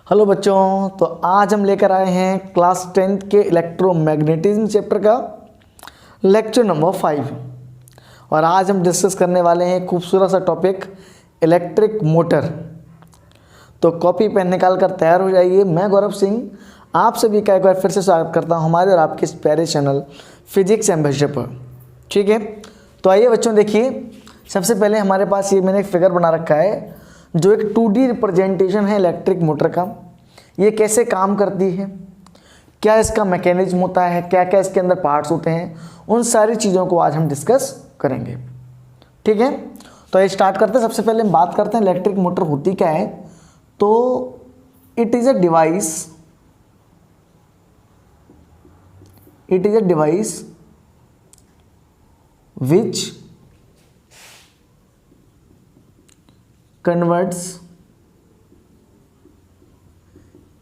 Hello बच्चों, तो आज हम लेकर आए हैं क्लास 10th के इलेक्ट्रोमैग्नेटिज्म चैप्टर का लेक्चर नंबर 5। और आज हम डिस्कस करने वाले हैं खूबसूरत सा टॉपिक इलेक्ट्रिक मोटर। तो कॉपी पेन निकाल कर तैयार हो जाइए। मैं गौरव सिंह आप सभी का एक बार फिर से स्वागत करता हूं हमारे और आपके इस प्यारे चैनल फिजिक्स एम्बेसडर पर। ठीक है, तो आइए बच्चों, देखिए सबसे पहले हमारे पास ये मैंने एक फिगर बना रखा है जो एक 2D रिप्रेजेंटेशन है इलेक्ट्रिक मोटर का। ये कैसे काम करती है, क्या इसका मैकेनिज्म होता है, क्या क्या इसके अंदर पार्ट्स होते हैं, उन सारी चीज़ों को आज हम डिस्कस करेंगे। ठीक है, तो ये स्टार्ट करते हैं। सबसे पहले हम बात करते हैं इलेक्ट्रिक मोटर होती क्या है। तो it is a device which converts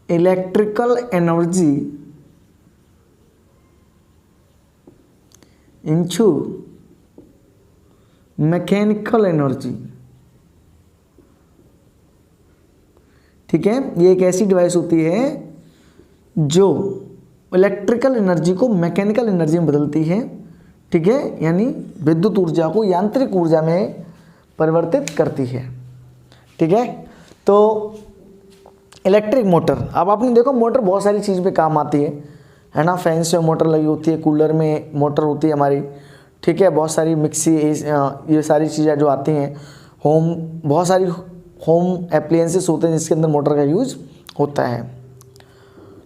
electrical energy into mechanical energy। ठीक है, ये एक ऐसी डिवाइस होती है जो इलेक्ट्रिकल एनर्जी को मैकेनिकल एनर्जी में बदलती है। ठीक है, यानी विद्युत ऊर्जा को यांत्रिक ऊर्जा में परिवर्तित करती है। ठीक है, तो इलेक्ट्रिक मोटर, अब आपने देखो मोटर बहुत सारी चीज़ पे काम आती है ना। फैंस में मोटर लगी होती है, कूलर में मोटर होती है हमारी। ठीक है, बहुत सारी मिक्सी, ये सारी चीज़ें जो आती हैं, बहुत सारी होम एप्लियंसेस होते हैं जिसके अंदर मोटर का यूज़ होता है।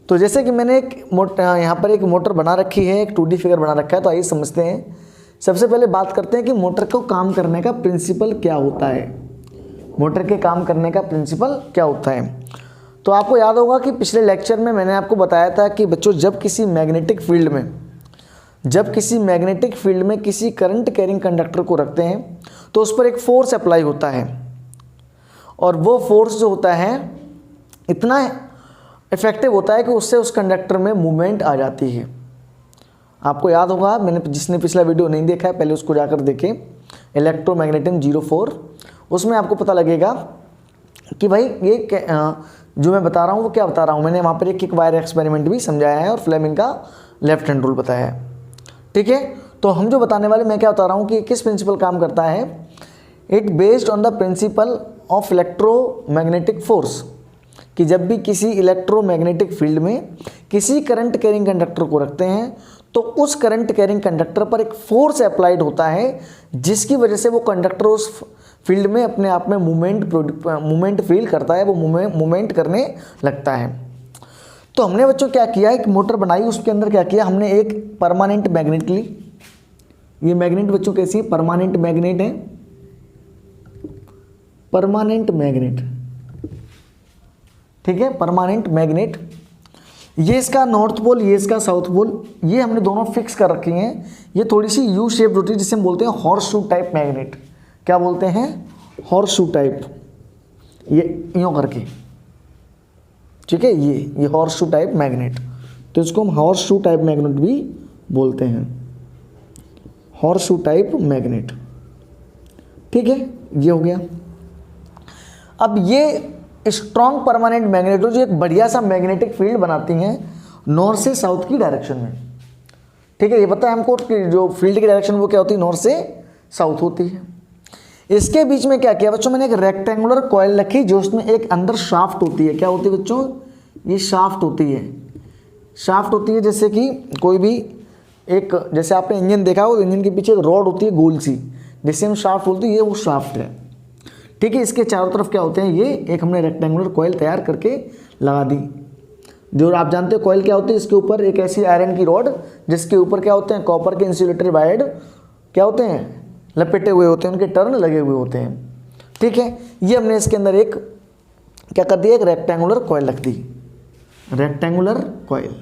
तो जैसे कि मैंने यहाँ पर एक मोटर बना रखी है, एक 2D फिगर बना रखा है। तो आइए समझते हैं। सबसे पहले बात करते हैं कि मोटर को काम करने का प्रिंसिपल क्या होता है। मोटर के काम करने का प्रिंसिपल क्या होता है। तो आपको याद होगा कि पिछले लेक्चर में मैंने आपको बताया था कि बच्चों, जब किसी मैग्नेटिक फील्ड में किसी करंट कैरिंग कंडक्टर को रखते हैं तो उस पर एक फोर्स अप्लाई होता है, और वो फोर्स जो होता है इतना इफेक्टिव होता है कि उससे उस कंडक्टर में मूवमेंट आ जाती है। आपको याद होगा, जिसने पिछला वीडियो नहीं देखा है पहले उसको जाकर देखें, इलेक्ट्रोमैग्नेटिज्म 04। उसमें आपको पता लगेगा कि भाई ये जो मैं बता रहा हूँ वो क्या बता रहा हूँ। मैंने वहाँ पर एक किक वायर एक्सपेरिमेंट भी समझाया है और फ्लेमिंग का लेफ्ट हैंड रूल बताया है। ठीक है, तो हम जो बताने वाले, मैं क्या बता रहा हूँ कि किस प्रिंसिपल काम करता है। It based on the principle of electromagnetic force, कि जब भी किसी इलेक्ट्रोमैग्नेटिक फील्ड में किसी करंट कैरिंग कंडक्टर को रखते हैं तो उस करंट कैरिंग कंडक्टर पर एक फोर्स अप्लाइड होता है, जिसकी वजह से वो कंडक्टर उस फील्ड में अपने आप में मूवमेंट फील करता है, वो मूवमेंट करने लगता है। तो हमने बच्चों क्या किया, एक मोटर बनाई, उसके अंदर क्या किया, हमने एक परमानेंट मैग्नेट ली। ये मैग्नेट बच्चों कैसी है, परमानेंट मैग्नेट है, परमानेंट मैग्नेट। ठीक है, परमानेंट मैग्नेट। ये इसका नॉर्थ पोल, ये इसका साउथ पोल, ये हमने दोनों फिक्स कर रखी हैं। ये थोड़ी सी यू शेप होती है जिसे हम बोलते हैं हॉर्स शू टाइप मैग्नेट। क्या बोलते हैं, हॉर्स शू टाइप, ये यूँ करके। ठीक है, ये हॉर्स शू टाइप मैग्नेट, तो इसको हम हॉर्स शू टाइप मैग्नेट भी बोलते हैं, हॉर्स शू टाइप मैग्नेट। ठीक है, ये हो गया। अब ये स्ट्रॉन्ग परमानेंट मैग्नेट जो एक बढ़िया सा मैग्नेटिक फील्ड बनाती हैं नॉर्थ से साउथ की डायरेक्शन में। ठीक है, ये पता है हमको कि जो फील्ड की डायरेक्शन वो क्या होती है, नॉर्थ से साउथ होती है। इसके बीच में क्या किया बच्चों, मैंने एक रेक्टेंगुलर कॉइल रखी जो उसमें एक अंदर शाफ्ट होती है। क्या होती है बच्चों, ये शाफ्ट होती है। शाफ्ट होती है जैसे कि कोई भी एक, जैसे आपने इंजन देखा हो, इंजन के पीछे एक रॉड होती है गोल सी, जिससे हम शाफ्ट बोलते हैं, ये वो शाफ्ट है। ठीक है, इसके चारों तरफ क्या होते हैं, ये एक हमने रेक्टेंगुलर कॉइल तैयार करके लगा दी। जो आप जानते हो कॉइल क्या होती है, इसके ऊपर एक ऐसी आयरन की रॉड जिसके ऊपर क्या होते हैं, कॉपर के इंसुलेटर वायर क्या होते हैं, लपेटे हुए होते हैं, उनके टर्न लगे हुए होते हैं। ठीक है, ये हमने इसके अंदर एक क्या कर दिया, एक रेक्टेंगुलर कॉइल रख दी, रेक्टेंगुलर कॉइल।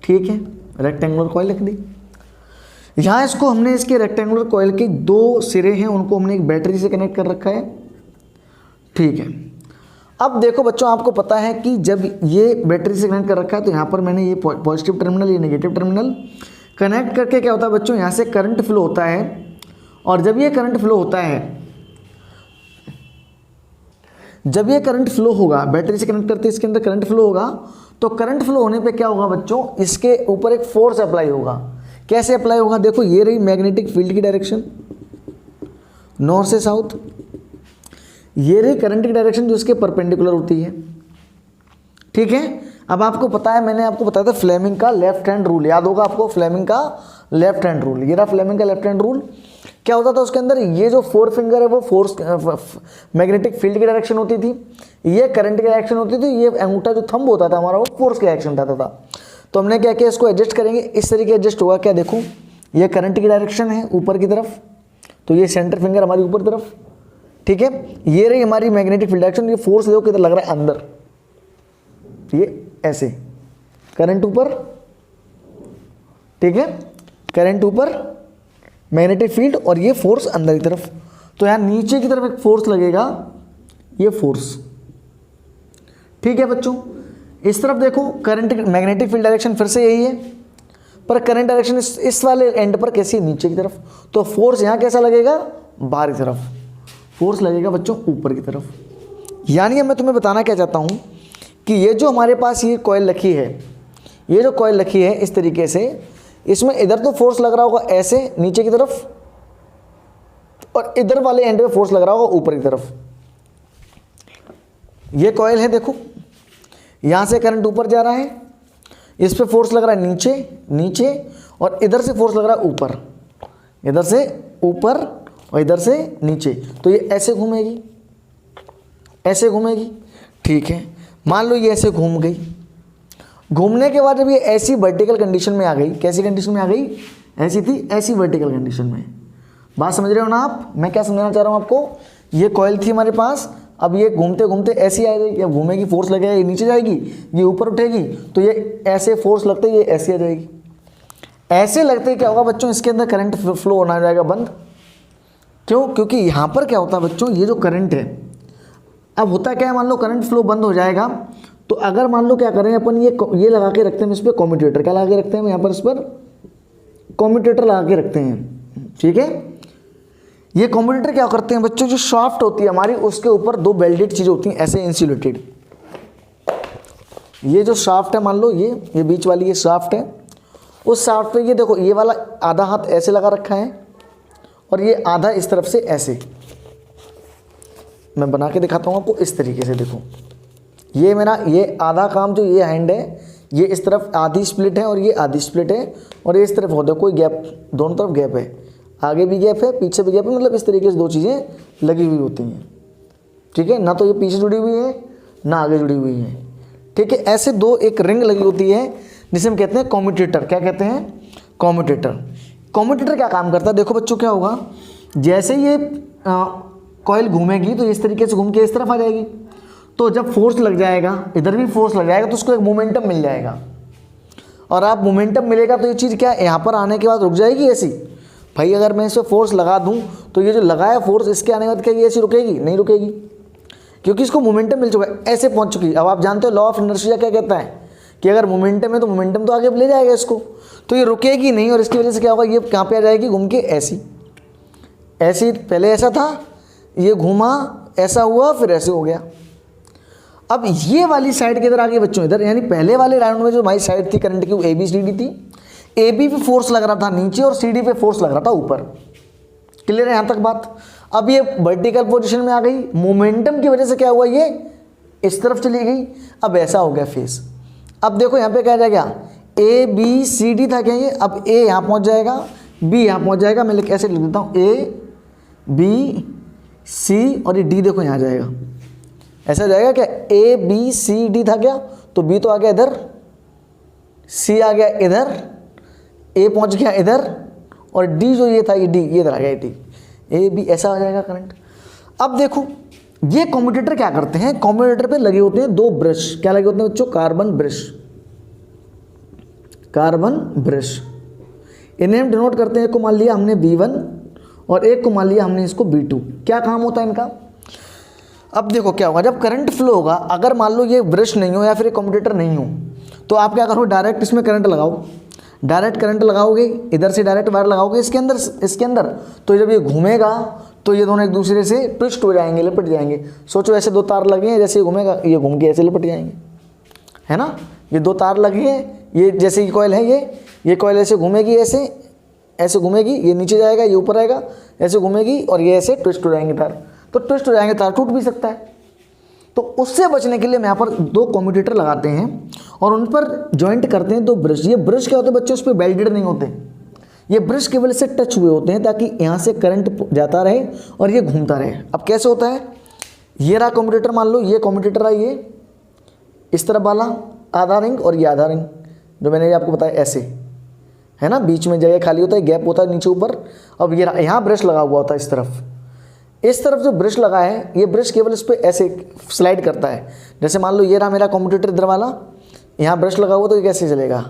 ठीक है, रेक्टेंगुलर कॉइल रख दी। यहाँ इसको हमने, इसके रेक्टेंगुलर कॉइल के दो सिरे हैं, उनको हमने एक बैटरी से कनेक्ट कर रखा है। ठीक है, अब देखो बच्चों, आपको पता है कि जब ये बैटरी से कनेक्ट कर रखा है तो यहाँ पर मैंने ये पॉजिटिव टर्मिनल, ये नेगेटिव टर्मिनल कनेक्ट करके क्या होता है बच्चों, यहाँ से करंट फ्लो होता है। और जब ये करंट फ्लो होता है जब ये करंट फ्लो होगा, बैटरी से कनेक्ट करते इसके अंदर करंट फ्लो होगा, तो करंट फ्लो होने पे क्या होगा बच्चों, इसके ऊपर एक फोर्स अप्लाई होगा। कैसे अप्लाई होगा, देखो ये रही मैग्नेटिक फील्ड की डायरेक्शन नॉर्थ से साउथ, ये रही करंट की डायरेक्शन जो इसके परपेंडिकुलर होती है, ठीक है। अब आपको पता है, मैंने आपको बताया था फ्लेमिंग का लेफ्ट हैंड रूल, याद होगा आपको फ्लेमिंग का लेफ्ट हैंड रूल। ये रहा फ्लेमिंग का लेफ्ट हैंड रूल। क्या होता था उसके अंदर, ये जो फोर फिंगर है वो फोर्स मैग्नेटिक फील्ड की डायरेक्शन होती थी, ये करंट की डायरेक्शन होती थी, ये अंगूठा जो थंब होता था हमारा वो फोर्स की डायरेक्शन उठाता था। तो हमने क्या किया, इसको एडजस्ट करेंगे, इस तरीके एडजस्ट होगा। क्या देखो, ये करंट की डायरेक्शन है ऊपर की तरफ, तो ये सेंटर फिंगर हमारी ऊपर तरफ, ठीक है। ये रही हमारी मैग्नेटिक फील्ड डायरेक्शन, ये फोर्स देखो किधर लग रहा है, अंदर, ये ऐसे करंट ऊपर, ठीक है, करंट ऊपर, मैग्नेटिक फील्ड, और ये फोर्स अंदर की तरफ। तो यहाँ नीचे की तरफ एक फोर्स लगेगा, ये फोर्स, ठीक है बच्चों। इस तरफ देखो करंट मैग्नेटिक फील्ड डायरेक्शन फिर से यही है, पर करंट डायरेक्शन इस वाले एंड पर कैसी है, नीचे की तरफ। तो फोर्स यहाँ कैसा लगेगा, बाहर की तरफ, फोर्स लगेगा बच्चों ऊपर की तरफ। यानी अब मैं तुम्हें बताना क्या चाहता हूँ कि ये जो हमारे पास ये कॉइल रखी है, ये जो कॉइल रखी है इस तरीके से, इसमें इधर तो फोर्स लग रहा होगा ऐसे नीचे की तरफ, और इधर वाले एंड पे फोर्स लग रहा होगा ऊपर की तरफ। ये कॉइल है, देखो यहां से करंट ऊपर जा रहा है, इस पे फोर्स लग रहा है नीचे नीचे, और इधर से फोर्स लग रहा है ऊपर, इधर से ऊपर और इधर से नीचे। तो ये ऐसे घूमेगी, ऐसे घूमेगी, ठीक है। मान लो ये ऐसे घूम गई, घूमने के बाद जब ये ऐसी वर्टिकल कंडीशन में आ गई, कैसी कंडीशन में आ गई, ऐसी थी, ऐसी वर्टिकल कंडीशन में। बात समझ रहे हो ना आप, मैं क्या समझाना चाह रहा हूँ आपको। ये कॉइल थी हमारे पास, अब ये घूमते घूमते ऐसी आ जाएगी, अब घूमेगी, फोर्स लगेगा, ये नीचे जाएगी, ये ऊपर उठेगी, तो ये ऐसे फोर्स लगते ये ऐसी आ जाएगी। ऐसे लगते क्या होगा बच्चों, इसके अंदर करंट फ्लो होना जाएगा बंद। क्यों, क्योंकि यहाँ पर क्या होता है बच्चों, ये जो करंट है, अब होता क्या है, मान लो करंट फ्लो बंद हो जाएगा, तो अगर मान लो क्या करें अपन, ये लगा के रखते हैं इस पर कम्यूटेटर, क्या लगा के रखते हैं यहाँ पर, इस पर कम्यूटेटर लगा के रखते हैं, ठीक है। ये कम्यूटेटर क्या करते हैं बच्चों, जो शाफ्ट होती है हमारी उसके ऊपर दो वेल्डेड चीज़ें होती हैं ऐसे इंसुलेटेड। ये जो शाफ्ट है, मान लो ये बीच वाली ये शाफ्ट है, उस शाफ्ट पे ये देखो, ये वाला आधा हाथ ऐसे लगा रखा है और ये आधा इस तरफ से ऐसे। मैं बना के दिखाता हूँ आपको, इस तरीके से देखो, ये मेरा ये आधा काम जो ये हैंड है, ये इस तरफ आधी स्प्लिट है और ये आधी स्प्लिट है, और ये इस तरफ होता है कोई गैप, दोनों तरफ गैप है, आगे भी गैप है पीछे भी गैप है, मतलब इस तरीके से दो चीज़ें लगी हुई होती हैं, ठीक है। ना तो ये पीछे जुड़ी हुई है ना आगे जुड़ी हुई है, ठीक है। ऐसे दो एक रिंग लगी होती है जिसे हम कहते हैं कम्यूटेटर। क्या कहते हैं, कम्यूटेटर। कम्यूटेटर क्या काम करता है, देखो बच्चों क्या होगा, जैसे ये कॉइल घूमेगी तो इस तरीके से घूम के इस तरफ आ जाएगी, तो जब फोर्स लग जाएगा, इधर भी फोर्स लग जाएगा, तो उसको एक मोमेंटम मिल जाएगा। और आप मोमेंटम मिलेगा तो ये चीज़ क्या है, यहाँ पर आने के बाद रुक जाएगी ऐसी। भाई अगर मैं इस पर फोर्स लगा दूँ तो ये जो लगाया फोर्स, इसके आने के बाद क्या ये ऐसी रुकेगी, नहीं रुकेगी, क्योंकि इसको मोमेंटम मिल चुका है, ऐसे पहुँच चुकी। अब आप जानते हो लॉ ऑफ इनर्शिया क्या कहता है कि अगर मोमेंटम है तो मोमेंटम तो आगे ले जाएगा इसको, तो ये रुकेगी नहीं, और इसकी वजह से क्या होगा, ये कहाँ पे आ जाएगी, घूम के ऐसी ऐसी। पहले ऐसा था, ये घूमा, ऐसा हुआ, फिर ऐसे हो गया। अब ये वाली साइड किधर आ गई बच्चों, इधर। यानी पहले वाले राउंड में जो हमारी साइड थी करंट की, वो ABCD थी। AB पे फोर्स लग रहा था नीचे और CD पे फोर्स लग रहा था ऊपर। क्लियर है यहाँ तक बात। अब ये वर्टिकल पोजीशन में आ गई, मोमेंटम की वजह से क्या हुआ, ये इस तरफ चली गई, अब ऐसा हो गया फेस। अब देखो यहाँ पे क्या जाएगा, ABCD था क्या ये, अब A यहाँ पहुँच जाएगा, B यहाँ पहुँच जाएगा। मैं ऐसे लिख देता हूँ ABC, और ये D देखो यहाँ जाएगा, ऐसा जाएगा क्या, ABCD था क्या, तो B तो आ गया इधर, C आ गया इधर, A पहुंच गया इधर, और D जो ये था ये D, ये इधर आ गया D, AB, ऐसा आ जाएगा करंट। अब देखो ये कम्यूटेटर क्या करते हैं, कम्यूटेटर पे लगे होते हैं दो ब्रश। क्या लगे होते हैं बच्चों, कार्बन ब्रश, कार्बन ब्रश। इन्हें हम डिनोट करते हैं, एक को मान लिया हमने B1 और एक को मान लिया हमने इसको B2। क्या काम होता है इनका, अब देखो क्या होगा, जब करंट फ्लो होगा, अगर मान लो ये ब्रश नहीं हो या फिर ये कम्यूटेटर नहीं हो, तो आप क्या करो, डायरेक्ट इसमें करंट लगाओ, डायरेक्ट करंट लगाओगे, इधर से डायरेक्ट वायर लगाओगे इसके अंदर, तो जब ये घूमेगा तो ये दोनों एक दूसरे से ट्विस्ट हो जाएंगे, लिपट जाएंगे। सोचो ऐसे दो तार लगे हैं, जैसे ये घूमेगा ये घूम के ऐसे लिपट जाएंगे, है ना। ये दो तार लगे हैं, ये जैसे ये कॉइल है, ये कॉइल ऐसे घूमेगी, ऐसे घूमेगी, ये नीचे जाएगा, ये ऊपर आएगा, ऐसे घूमेगी और ये ऐसे ट्विस्ट हो जाएंगे तार। तो ट्विस्ट हो जाएंगे तार, टूट भी सकता है। तो उससे बचने के लिए हम यहाँ पर दो कम्यूटेटर लगाते हैं और उन पर जॉइंट करते हैं दो ब्रश। ये ब्रश क्या होते हैं बच्चों, उस पर वेल्डेड नहीं होते, ये ब्रश केवल इससे टच हुए होते हैं ताकि यहाँ से करंट जाता रहे और ये घूमता रहे। अब कैसे होता है, ये रहा कम्यूटेटर, मान लो ये कम्यूटेटर है, ये इस तरफ वाला आधा रिंग और ये आधा रिंग, जो मैंने आपको बताया ऐसे, है ना। बीच में जगह खाली होता है, गैप होता है नीचे ऊपर। अब ये यहाँ ब्रश लगा हुआ होता है इस तरफ जो ब्रश लगा है, ये ब्रश केवल इस पर ऐसे स्लाइड करता है। जैसे मान लो ये रहा मेरा कम्यूटेटर इधर वाला, यहाँ ब्रश लगा हुआ तो ये कैसे चलेगा,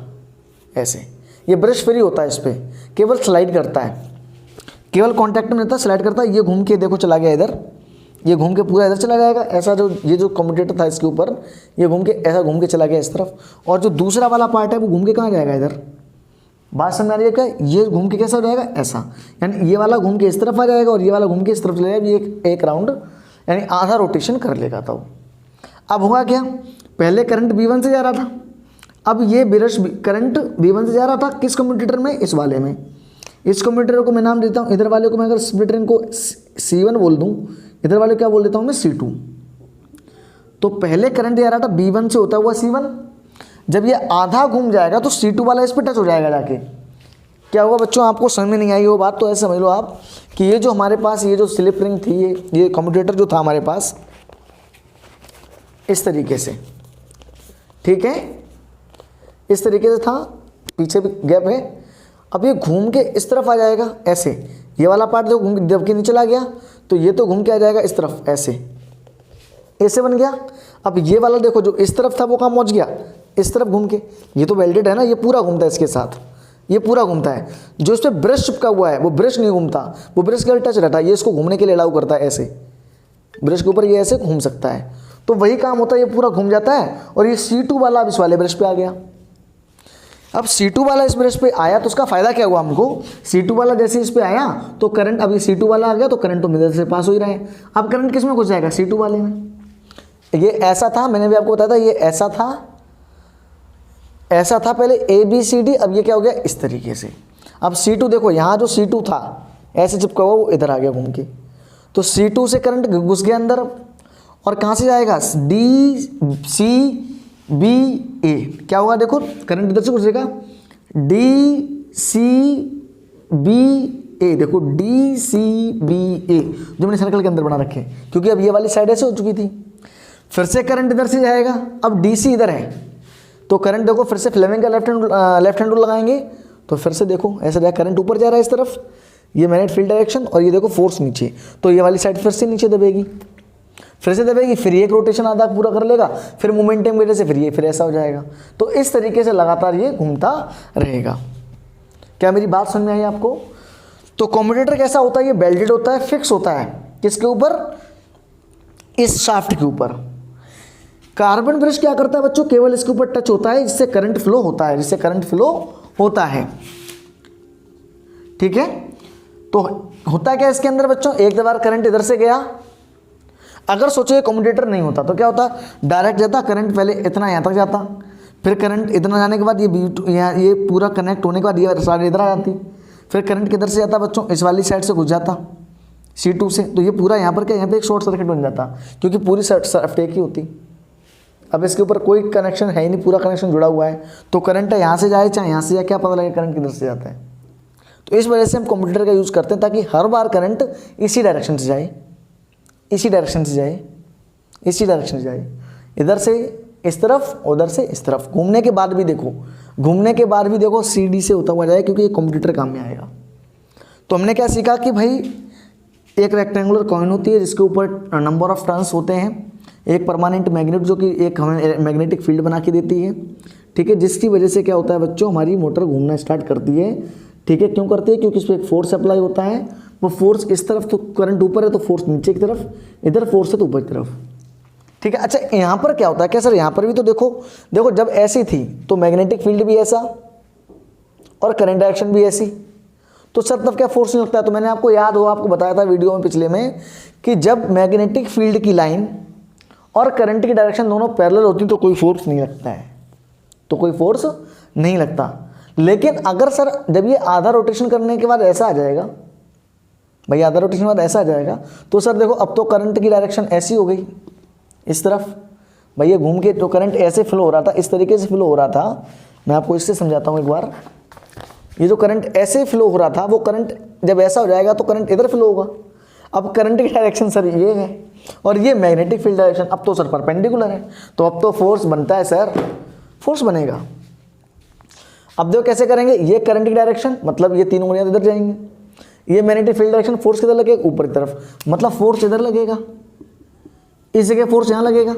ऐसे। ये ब्रश फ्री होता है, इस पर केवल स्लाइड करता है, केवल कॉन्टैक्ट में रहता है, स्लाइड करता है। ये घूम के देखो चला गया इधर, ये घूम के पूरा इधर चला जाएगा। ऐसा जो ये जो कम्यूटेटर था इसके ऊपर, ये घूम के ऐसा घूम के चला गया इस तरफ, और जो दूसरा वाला पार्ट है वो घूम के कहाँ जाएगा, इधर। बात समझ आ रही है क्या, ये घूम के कैसा हो जाएगा, ऐसा। यानी ये वाला घूम के इस तरफ आ जाएगा और ये वाला घूम के इस तरफ चला जाएगा। ये एक राउंड यानी आधा रोटेशन कर लेगा। तो अब हुआ क्या, पहले करंट V1 से जा रहा था, अब ये ब्रश करंट V1 से जा रहा था किस कम्यूटेटर में, इस वाले में। इस कम्यूटेटर को मैं नाम देता हूँ, इधर वाले को मैं अगर स्प्लिट रिंग को C1 बोल दूँ, इधर वाले क्या बोल देता हूँ मैं, C2। तो पहले करंट जा रहा था V1 से होता हुआ C1, जब ये आधा घूम जाएगा तो C2 वाला इस पर टच हो जाएगा जाके। क्या होगा बच्चों, आपको समझ में नहीं आई वो बात, तो ऐसे समझ लो आप कि ये जो हमारे पास ये जो स्लिप रिंग थी, ये कम्यूटेटर जो था हमारे पास इस तरीके से, ठीक है, इस तरीके से था, पीछे भी गैप है। अब ये घूम के इस तरफ आ जाएगा ऐसे, ये वाला पार्ट जो घूम जब के नीचे चला गया तो ये तो घूम के आ जाएगा इस तरफ ऐसे बन गया। अब ये वाला देखो जो इस तरफ था वो कहाँ पहुँच गया, इस तरफ घूम के। ये तो वेल्डेड है ना, ये पूरा घूमता है इसके साथ, ये पूरा घूमता है। जो इस पर ब्रश चिपका हुआ है वो ब्रश नहीं घूमता, वो ब्रश केवल टच रहता है, ये इसको घूमने के लिए अलाउ करता है ऐसे, ब्रश के ऊपर ये ऐसे घूम सकता है। तो वही काम होता है, ये पूरा घूम जाता है और ये C2 वाला अब इस वाले ब्रश पे आ गया। अब C2 वाला इस ब्रश पे आया तो उसका फ़ायदा क्या हुआ हमको, C2 वाला जैसे इस पे आया तो करंट, अब ये C2 वाला आ गया तो करंट तो मिडल से पास हो ही रहा है। अब करंट किस में घुस जाएगा, C2 वाले में। ये ऐसा था, मैंने भी आपको बताया था, ये ऐसा था पहले ABCD, अब ये क्या हो गया इस तरीके से। अब C2 देखो, यहाँ जो C2 था ऐसे चिपका हुआ वो इधर आ गया घूम के, तो C2 से करंट घुस गया अंदर और कहाँ से जाएगा, DCBA। क्या होगा देखो, करंट इधर से घुसेगा DCBA, देखो DCBA जो मैंने सर्कल के अंदर बना रखे, क्योंकि अब ये वाली साइड ऐसे हो चुकी थी। फिर से करंट इधर से जाएगा, अब DC इधर है तो करंट देखो फिर से फ्लेमिंग का लेफ्ट हैंड रूल लगाएंगे तो फिर से देखो ऐसा जाएगा, करंट ऊपर जा रहा है इस तरफ, ये मैग्नेट फील्ड डायरेक्शन, और ये देखो फोर्स नीचे, तो ये वाली साइड फिर से नीचे दबेगी, फिर एक रोटेशन आधा पूरा कर लेगा, फिर मोमेंटम की वजह से फिर ऐसा हो जाएगा। तो इस तरीके से लगातार ये घूमता रहेगा। क्या मेरी बात समझ में आई आपको। तो कम्यूटेटर कैसा होता है, ये बेल्टेड होता है, फिक्स होता है किसके ऊपर, इस शाफ्ट के ऊपर। कार्बन ब्रश क्या करता है बच्चों, केवल इसके ऊपर टच होता है, जिससे करंट फ्लो होता है, ठीक है। तो होता क्या इसके अंदर बच्चों, एक बार करंट इधर से गया, अगर सोचो ये कम्यूटेटर नहीं होता तो क्या होता, डायरेक्ट जाता करंट, पहले इतना यहाँ तक जाता, फिर करंट इतना जाने के बाद ये पूरा कनेक्ट होने के बाद ये साइड इधर आ जाती, फिर करंट किधर से जाता बच्चों, इस वाली साइड से घुस जाता C2 से, तो ये पूरा यहाँ पर क्या, यहाँ पे एक शॉर्ट सर्किट बन जाता, क्योंकि पूरी शाफ्ट एक ही होती। अब इसके ऊपर कोई कनेक्शन है ही नहीं, पूरा कनेक्शन जुड़ा हुआ है, तो करंट यहाँ से जाए चाहे यहाँ से जाए, क्या पता लगे करंट किधर से जाता है। तो इस वजह से हम कम्यूटेटर का यूज़ करते हैं ताकि हर बार करंट इसी डायरेक्शन से जाए, इधर से इस तरफ, उधर से इस तरफ। घूमने के बाद भी देखो CD से होता हुआ जाए, क्योंकि ये कम्यूटेटर काम में आएगा। तो हमने क्या सीखा कि भाई एक रेक्टेंगुलर कॉइन होती है जिसके ऊपर नंबर ऑफ टर्न्स होते हैं, एक परमानेंट मैग्नेट जो कि एक हमें मैग्नेटिक फील्ड बना के देती है, ठीक है, जिसकी वजह से क्या होता है बच्चों, हमारी मोटर घूमना स्टार्ट करती है, ठीक है। क्यों करती है, क्योंकि इस पर एक फोर्स अप्लाई होता है, वो फोर्स इस तरफ, तो करंट ऊपर है तो फोर्स नीचे की तरफ, इधर फोर्स है तो ऊपर की तरफ, ठीक है। अच्छा यहाँ पर क्या होता है, क्या सर यहाँ पर भी तो देखो जब ऐसी थी तो मैग्नेटिक फील्ड भी ऐसा और करंट डायरेक्शन भी ऐसी, तो सर तब क्या फोर्स नहीं लगता है? तो मैंने आपको याद हो, आपको बताया था वीडियो में पिछले में कि जब मैग्नेटिक फील्ड की लाइन और करंट की डायरेक्शन दोनों पैरेलल होती तो कोई फोर्स नहीं लगता है, तो कोई फोर्स नहीं लगता। लेकिन अगर सर जब ये आधा रोटेशन करने के बाद ऐसा आ जाएगा, भाई आधा रोटेशन के बाद ऐसा आ जाएगा, तो सर देखो अब तो करंट की डायरेक्शन ऐसी हो गई इस तरफ, भाई ये घूम के तो करंट ऐसे फ्लो हो रहा था, इस तरीके से फ्लो हो रहा था। मैं आपको इससे समझाता हूँ एक बार। ये जो करंट ऐसे फ्लो हो रहा था, वो करंट जब ऐसा हो जाएगा तो करंट इधर फ्लो होगा। अब करंट की डायरेक्शन सर ये है और ये मैग्नेटिक फील्ड डायरेक्शन, अब तो सर परपेंडिकुलर है, तो अब तो फोर्स बनता है सर, फोर्स बनेगा। अब देखो कैसे करेंगे, ये करंट की डायरेक्शन मतलब ये तीन उंगलियां इधर जाएंगी, ये मैग्नेटिक फील्ड डायरेक्शन फोर्स किधर लगेगा, ऊपर की तरफ, मतलब फोर्स इधर लगेगा, इस जगह फोर्स यहाँ लगेगा।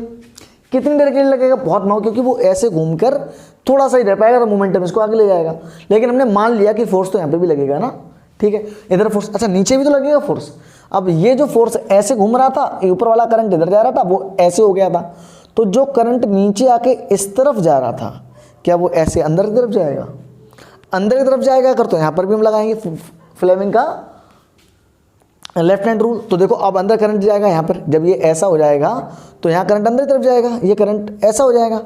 कितनी देर के लिए लगेगा, बहुत माओ, क्योंकि वो ऐसे घूमकर थोड़ा सा ही रह पाएगा, मोमेंटम इसको आगे ले जाएगा। लेकिन हमने मान लिया कि फोर्स तो यहाँ पे भी लगेगा ना, ठीक है, इधर फोर्स, अच्छा नीचे भी तो लगेगा फोर्स। अब ये जो फोर्स ऐसे घूम रहा था, ऊपर वाला करंट इधर जा रहा था, वो ऐसे हो गया था, तो जो करंट नीचे आके इस तरफ जा रहा था, क्या वो ऐसे अंदर की तरफ जाएगा, अंदर की तरफ जाएगा। अगर तो यहाँ पर भी हम लगाएंगे फ्लेमिंग का लेफ्ट हैंड रूल, तो देखो अब अंदर करंट जाएगा यहाँ पर, जब ये ऐसा हो जाएगा तो यहाँ करंट अंदर की तरफ जाएगा, ये करंट ऐसा हो जाएगा।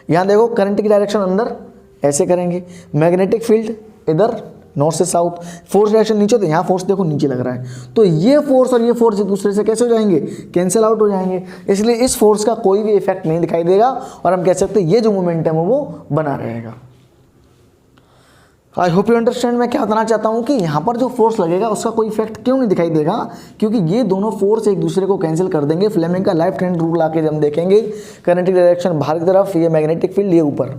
यहाँ देखो करंट की डायरेक्शन अंदर ऐसे करेंगे, मैग्नेटिक फील्ड इधर नॉर्थ से साउथ, फोर्स डायरेक्शन नीचे, तो यहाँ फोर्स देखो नीचे लग रहा है, तो ये फोर्स और ये फोर्स एक दूसरे से कैसे हो जाएंगे, कैंसिल आउट हो जाएंगे। इसलिए इस फोर्स का कोई भी इफेक्ट नहीं दिखाई देगा और हम कह सकते हैं ये जो मोमेंटम है वो बना रहेगा। आई होप यू अंडरस्टैंड मैं क्या बताना चाहता हूँ कि यहाँ पर जो फोर्स लगेगा उसका कोई इफेक्ट क्यों नहीं दिखाई देगा, क्योंकि ये दोनों फोर्स एक दूसरे को कैंसिल कर देंगे। फ्लेमिंग का लेफ्ट हैंड रूल आके हम देखेंगे, करंट की डायरेक्शन बाहर की तरफ, ये मैग्नेटिक फील्ड ये ऊपर,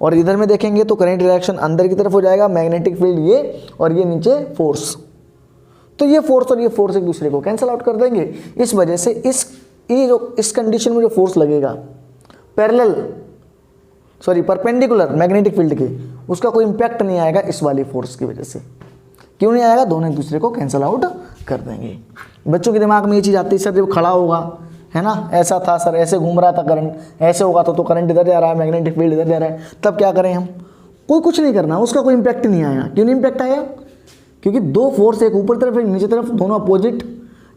और इधर में देखेंगे तो करंट डायरेक्शन अंदर की तरफ हो जाएगा, मैग्नेटिक फील्ड ये और ये नीचे फोर्स, तो ये फोर्स और ये फोर्स एक दूसरे को कैंसिल आउट कर देंगे। इस वजह से इस कंडीशन में जो फोर्स लगेगा परपेंडिकुलर मैग्नेटिक फील्ड के, उसका कोई इंपैक्ट नहीं आएगा इस वाली फोर्स की वजह से। क्यों नहीं आएगा, दोनों एक दूसरे को कैंसिल आउट कर देंगे। बच्चों के दिमाग में ये चीज़ आती है, सर जब खड़ा होगा है ना, ऐसा था सर, ऐसे घूम रहा था करंट, ऐसे होगा तो करंट इधर जा रहा है, मैग्नेटिक फील्ड इधर जा रहा है, तब क्या करें हम, कुछ नहीं करना, उसका कोई इंपैक्ट नहीं आएगा। क्यों नहीं इंपैक्ट आएगा, क्योंकि दो फोर्स एक ऊपर तरफ एक नीचे तरफ, दोनों अपोजिट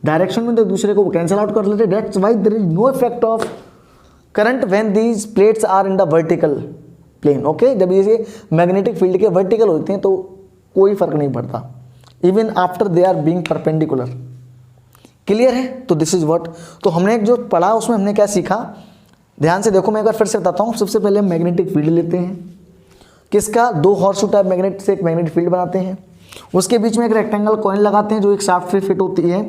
डायरेक्शन में, तो एक दूसरे को कैंसिल आउट कर लेते। That's why there is no effect of current when these plates are in the vertical plane. Okay, जब ये मैग्नेटिक फील्ड के वर्टिकल होते हैं तो कोई फर्क नहीं पड़ता, even after they are being perpendicular. Clear है, तो दिस इज व्हाट, तो हमने जो पढ़ा उसमें हमने क्या सीखा, ध्यान से देखो, मैं एक बार फिर से बताता हूँ। सबसे पहले हम मैग्नेटिक फील्ड लेते हैं, किसका, दो हॉर्सशू टाइप मैग्नेट से एक मैग्नेटिक फील्ड बनाते हैं, उसके बीच में एक रेक्टेंगल कॉइन लगाते हैं जो एक शाफ्ट पे फिट होती है।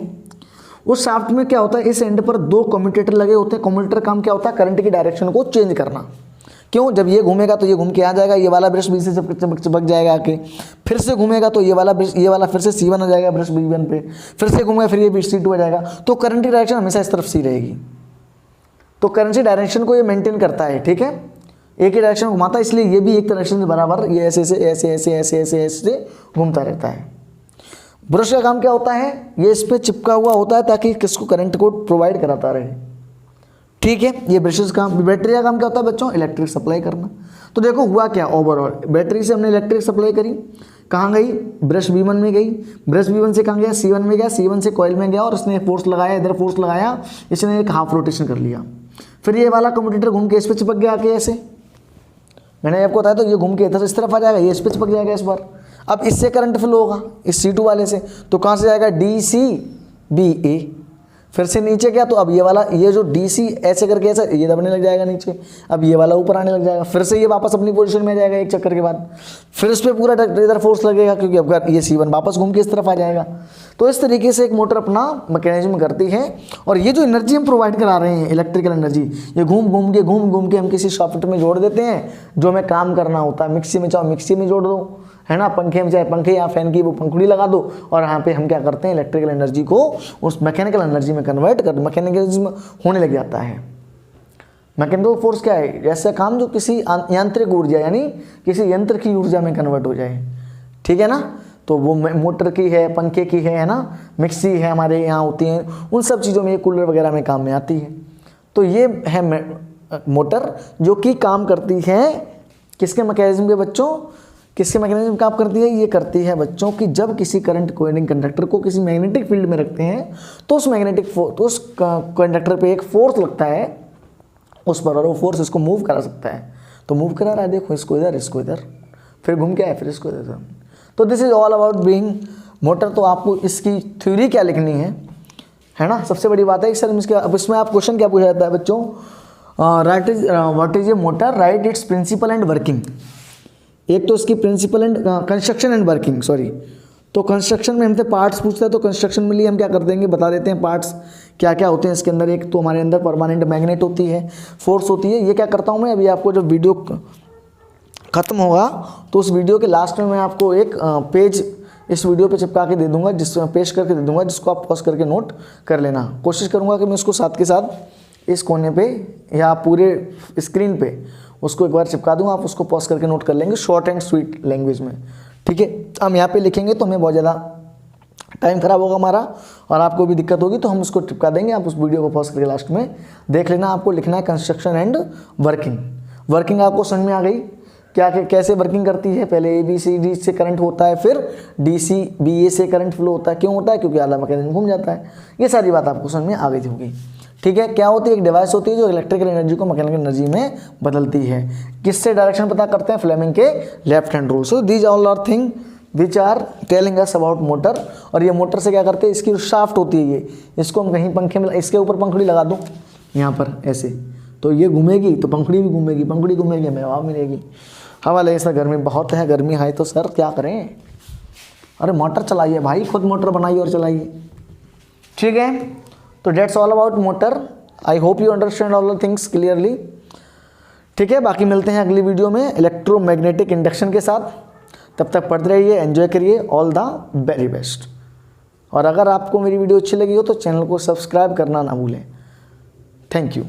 उस शाफ्ट में क्या होता है, इस एंड पर दो कम्यूटेटर लगे होते हैं। कम्यूटेटर काम क्या होता है, करंट की डायरेक्शन को चेंज करना। क्यों, जब ये घूमेगा तो ये घूम के आ जाएगा, ये वाला ब्रश बी से चिपक जाएगा आके, फिर से घूमेगा तो ये वाला फिर से C1 आ जाएगा ब्रश B1 पे, फिर से घूमेगा फिर ये C2 आ जाएगा। तो करंट की डायरेक्शन हमेशा इस तरफ सी रहेगी, तो करंट की डायरेक्शन को ये मेंटेन करता है, ठीक है, एक ही डायरेक्शन घुमाता है, इसलिए ये भी एक डायरेक्शन से बराबर ये ऐसे ऐसे ऐसे ऐसे ऐसे ऐसे ऐसे घूमता रहता है। ब्रश का काम क्या होता है, ये इस पर चिपका हुआ होता है ताकि किसको करंट को प्रोवाइड कराता रहे, ठीक है। ये ब्रशेस का, बैटरी का काम क्या होता है बच्चों, इलेक्ट्रिक सप्लाई करना। तो देखो हुआ क्या, ओवरऑल बैटरी से हमने इलेक्ट्रिक सप्लाई करी, कहाँ गई, ब्रश B1 में गई, ब्रश B1 से कहाँ गया, C1 में गया, C1 से कॉइल में गया और इसने फोर्स लगाया, इधर फोर्स लगाया, इसने एक हाफ रोटेशन कर लिया, फिर ये वाला कम्यूटेटर घूम के इस पर चिपक गया आके ऐसे, मैंने आपको बताया तो ये घूम के इधर इस तरफ आ जाएगा, ये इस पर चिपक जाएगा इस बार। अब इससे करंट फ्लो होगा इस C2 वाले से, तो कहाँ से जाएगा, DCBA, फिर से नीचे गया तो अब ये वाला, ये जो DC ऐसे करके ऐसा ये दबने लग जाएगा नीचे, अब ये वाला ऊपर आने लग जाएगा, फिर से ये वापस अपनी पोजीशन में आ जाएगा एक चक्कर के बाद, फिर इस पर पूरा इधर फोर्स लगेगा क्योंकि अब ये C1 वापस घूम के इस तरफ आ जाएगा। तो इस तरीके से एक मोटर अपना मैकेनिज्म करती है, और ये जो एनर्जी हम प्रोवाइड करा रहे हैं, इलेक्ट्रिकल एनर्जी, ये घूम घूम के हम किसी सॉकेट में जोड़ देते हैं जो हमें काम करना होता है। मिक्सी में चाहो मिक्सी में जोड़ दो, है ना, पंखे में चाहे पंखे या फैन की वो पंखुड़ी लगा दो, और यहाँ पे हम क्या करते हैं, इलेक्ट्रिकल एनर्जी को उस मैकेनिकल एनर्जी में कन्वर्ट कर, मैकेनिकल होने लग जाता है। मैकेनिकल फोर्स क्या है, ऐसा काम जो किसी यांत्रिक ऊर्जा यानी किसी यंत्र की ऊर्जा में कन्वर्ट हो जाए, ठीक है ना। तो वो मोटर की है, पंखे की है ना, मिक्सी है हमारे यहाँ होती हैं, उन सब चीज़ों में, कूलर वगैरह में काम में आती है। तो ये है मोटर जो कि काम करती है किसके मैकेनिज्म के बच्चों, किसके मैकेनिज्म काम करती है? ये करती है बच्चों की जब किसी करंट कोएडिंग कंडक्टर को किसी मैग्नेटिक फील्ड में रखते हैं तो उस मैग्नेटिक तो उस कंडक्टर पे एक फोर्स लगता है उस पर, और वो फोर्स इसको मूव करा सकता है। तो मूव करा रहा है, देखो इसको इधर, फिर घूम के आए, फिर इसको इधर। तो this is all about being motor. तो आपको इसकी थ्योरी क्या लिखनी है ना, सबसे बड़ी बात है कि सर अब इसमें आप क्वेश्चन क्या पूछा जाता है बच्चों, what is a motor, right it's principle and working. एक तो इसकी principle and construction and working, sorry. तो कंस्ट्रक्शन में हमसे पार्ट्स पूछता है, तो कंस्ट्रक्शन में लिए हम क्या कर देंगे, बता देते हैं पार्ट्स क्या क्या होते हैं इसके अंदर। एक तो हमारे अंदर परमानेंट मैग्नेट होती है, फोर्स होती है। ये क्या करता हूँ मैं, अभी आपको जब वीडियो ख़त्म होगा तो उस वीडियो के लास्ट में मैं आपको एक पेज इस वीडियो पे चिपका के दे दूंगा, जिसमें पेश करके दे दूंगा, जिसको आप पॉज करके नोट कर लेना। कोशिश करूंगा कि मैं उसको साथ के साथ इस कोने पे या पूरे स्क्रीन पे उसको एक बार चिपका दूँ, आप उसको पॉज करके नोट कर लेंगे शॉर्ट एंड स्वीट लैंग्वेज में, ठीक है। हम यहाँ पे लिखेंगे तो हमें बहुत ज़्यादा टाइम खराब होगा हमारा और आपको भी दिक्कत होगी, तो हम उसको चिपका देंगे। आप उस वीडियो को पॉज करके लास्ट में देख लेना। आपको लिखना है कंस्ट्रक्शन एंड वर्किंग। वर्किंग आपको समझ में आ गई, क्या कैसे वर्किंग करती है। पहले ABCD से करंट होता है, फिर DCBA से करंट फ्लो होता है। क्यों होता है? क्योंकि आधा मैकेनिज्म घूम जाता है। ये सारी बात आपको समझ में आ गई होगी, ठीक है। क्या होती है? एक डिवाइस होती है जो इलेक्ट्रिकल एनर्जी को मैकेनिकल एनर्जी में बदलती है। किससे डायरेक्शन पता करते हैं? फ्लेमिंग के left hand rule. So these all are thing which are telling us about motor. और ये मोटर से क्या करते हैं, इसकी जो शाफ्ट होती है इसको हम कहीं पंखे में, इसके ऊपर पंखुड़ी लगा दूँ यहाँ पर ऐसे, तो ये घूमेगी तो पंखुड़ी भी घूमेगी, पंखुड़ी घूमेगी हमें हवा मिलेगी। हवा लगे सर गर्मी बहुत है, गर्मी है तो सर क्या करें? अरे मोटर चलाइए भाई, खुद मोटर बनाइए और चलाइए, ठीक है। तो that's all about motor. I hope you understand all the things clearly, ठीक है। बाकी मिलते हैं अगली वीडियो में इलेक्ट्रोमैग्नेटिक इंडक्शन के साथ। तब तक पढ़ते रहिए, एंजॉय करिए, ऑल द वेरी बेस्ट। और अगर आपको मेरी वीडियो अच्छी लगी हो तो चैनल को सब्सक्राइब करना ना भूलें। Thank you.